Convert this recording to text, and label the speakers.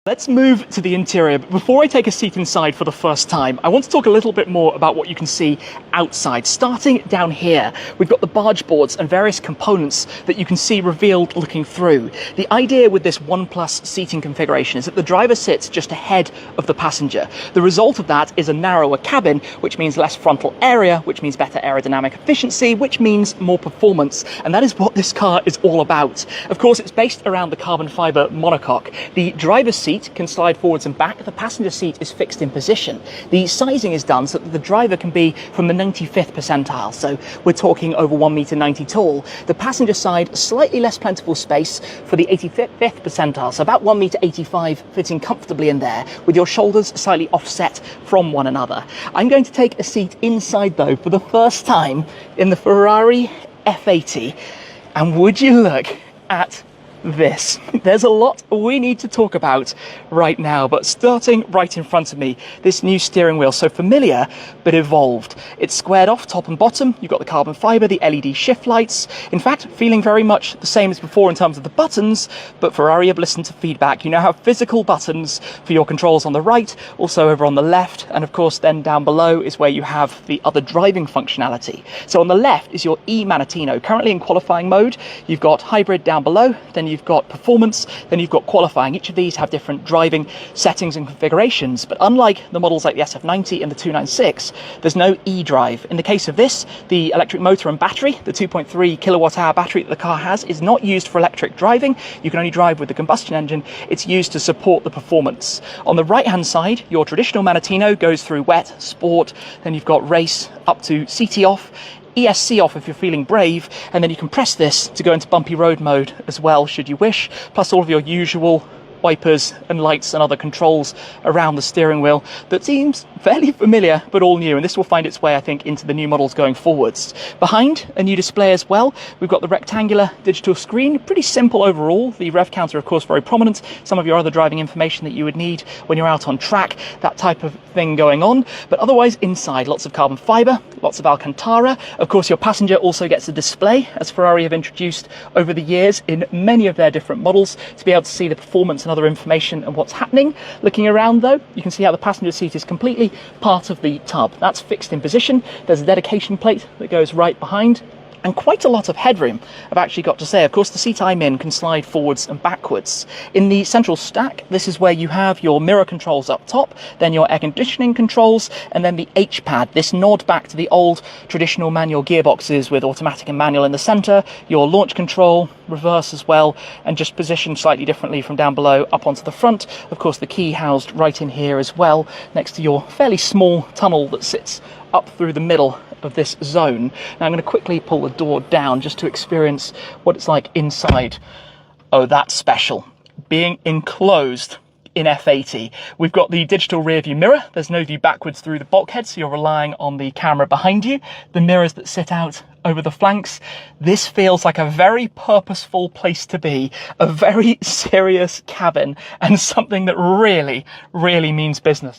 Speaker 1: Let's move to the interior, but before I take a seat inside for the first time, I want to talk a little bit more about what you can see outside. Starting down here, we've got the barge boards and various components that you can see revealed looking through. The idea with this 1+ seating configuration is that the driver sits just ahead of the passenger. The result of that is a narrower cabin, which means less frontal area, which means better aerodynamic efficiency, which means more performance. And that is what this car is all about. Of course, it's based around the carbon fiber monocoque. The driver's seat can slide forwards and back. The passenger seat is fixed in position. The sizing is done so that the driver can be from the 95th percentile, so we're talking over 1.90 m tall. The passenger side, slightly less plentiful space for the 85th percentile, so about 1.85 m, fitting comfortably in there, with your shoulders slightly offset from one another. I'm going to take a seat inside though for the first time in the Ferrari F80, and would you look at this. There's a lot we need to talk about right now, but starting right in front of me, this new steering wheel, so familiar but evolved. It's squared off top and bottom. You've got the carbon fiber, the LED shift lights. In fact, feeling very much the same as before in terms of the buttons, but Ferrari have listened to feedback. You now have physical buttons for your controls on the right, also over on the left, and of course then down below is where you have the other driving functionality. So on the left is your e-Manettino, currently in qualifying mode. You've got hybrid down below, then you've got performance, then you've got qualifying. Each of these have different driving settings and configurations, but unlike the models like the SF90 and the 296, there's no e-drive. In the case of this, the electric motor and battery, the 2.3 kilowatt-hour battery that the car has, is not used for electric driving. You can only drive with the combustion engine. It's used to support the performance. On the right-hand side, your traditional Manettino goes through wet, sport, then you've got race up to CT off, ESC off if you're feeling brave, and then you can press this to go into bumpy road mode as well, should you wish, plus all of your usual wipers and lights and other controls around the steering wheel that seems fairly familiar but all new, and this will find its way, I think, into the new models going forwards. Behind, a new display as well. We've got the rectangular digital screen, pretty simple overall. The rev counter, of course, very prominent. Some of your other driving information that you would need when you're out on track, that type of thing going on. But otherwise, inside, lots of carbon fiber, lots of Alcantara. Of course, your passenger also gets a display, as Ferrari have introduced over the years in many of their different models, to be able to see the performance and other information and what's happening. Looking around though, you can see how the passenger seat is completely part of the tub. That's fixed in position. There's a dedication plate that goes right behind, and quite a lot of headroom, I've actually got to say. Of course, the seat I'm in can slide forwards and backwards. In the central stack, this is where you have your mirror controls up top, then your air conditioning controls, and then the H-pad, this nod back to the old traditional manual gearboxes with automatic and manual in the center, your launch control, reverse as well, and just positioned slightly differently from down below up onto the front. Of course, the key housed right in here as well, next to your fairly small tunnel that sits up through the middle of this zone. Now I'm going to quickly pull the door down just to experience what it's like inside. Oh, that's special. Being enclosed in F80. We've got the digital rear view mirror. There's no view backwards through the bulkhead, so you're relying on the camera behind you. The mirrors that sit out over the flanks. This feels like a very purposeful place to be, a very serious cabin, and something that really, really means business.